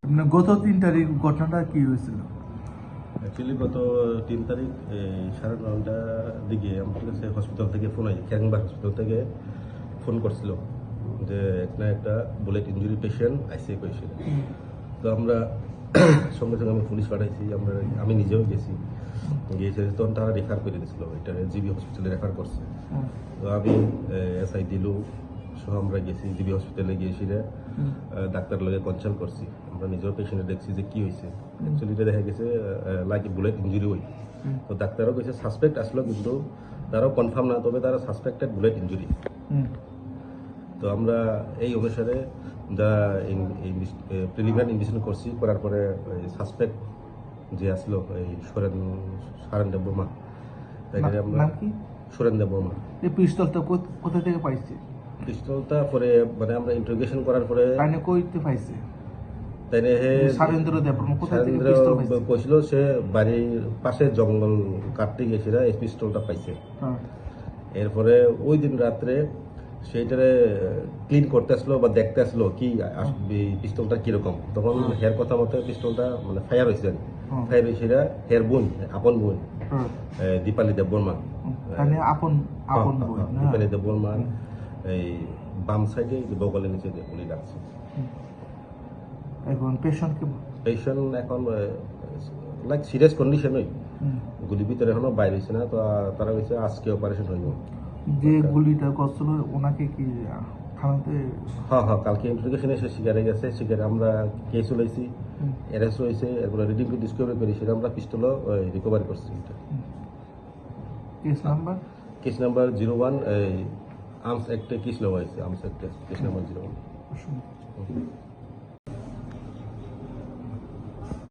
মানে গত 3 তারিখ ঘটনাটা কি হয়েছিল? অ্যাকচুয়ালি গত 3 তারিখ 9:30টার দিকে আমার কাছে হসপিটাল থেকে ফোন আসে, ক্যারিংবাগ হসপিটাল থেকে ফোন করছিল যে এখানে একটা বুলেট ইঞ্জুরি পেশেন্ট আইসিএ পেশেন্ট। তো আমরা সঙ্গে সঙ্গে আমি পুলিশ পাঠাইছি, আমি নিজেও গেছি, তখন তারা রেফার করে দিয়েছিল, এটা জিবি হসপিটালে রেফার করছে। তো আমি এসআই দিলু সহ আমরা গেছি জিবি হসপিটালে, গিয়েছি ডাক্তার লগে কনসাল্ট করছি, আমরা নিজেও পেশেন্টে দেখছি যে কি হয়েছে। অ্যাকচুয়ালি এটা দেখা গেছে লাইক বুলেট ইঞ্জুরি হই। তো ডাক্তারও কইছে সাসপেক্ট আসলো, কিন্তু তারাও কনফার্ম না, তবে তারা সাসপেক্টেড বুলেট ইঞ্জুরি। তো আমরা এই অনুসারে যা প্রিলিমিনারি ইনভেস্টিগেশন করছি, করার পরে সাসপেক্ট যে আসলো এই সারেন দেব বর্মা, তাকে আমরা সুরেন দেব বর্মা। এই পিস্তলটা কোথা থেকে পাইছে? পিস্তলটা পরে মানে আমরা ইন্টারোগেশন করার পরে তাইনে কইতে পাইছে? তাইনে সারেন্দ্র দেববর্মা কোথা থেকে পিস্তল পাইছে? কইছিল সে বাড়ির পাশে জঙ্গল কাটতে গেছিল, এই পিস্তলটা পাইছে। এরপরে ওই দিন রাত্রে সেইটারে ক্লিন করতে আসলো বা দেখতে আসলো কি পিস্তলটা কিরকম, তখন হের কথা মতো পিস্তলটা মানে ফায়ার হয়েছে। ফায়ার হয়েছে হের বোন, আপন বোন দীপালি দেববর্মা, দীপালি দেববর্মা এই বাম সাইডে বগলের নিচে গুলি লাগছে। এখন পেশেন্ট এখন লাইক সিরিয়াস কন্ডিশনই, গুলি ভিতরে এখনো বাইরে হয়েছে না। তো তারা হয়েছে আজকে অপারেশন হইব। যে গুলিটা করছিল ওনাকে কি থানাতে? হ্যাঁ, কালকে ইন্টারোগেশনে এসে স্বীকারে গেছে, স্বীকারে আমরা কেস লইছি, অ্যারেস্ট হয়েছে, এরপরে রিডিং টু ডিসকভারি করি, সেটা আমরা পিস্তলও রিকভারি করছি। কেস নাম্বার 01 আর্মস অ্যাক্টে কেস নেওয়া হয়েছে, আর্মস অ্যাক্টে কেস নাম্বার 01।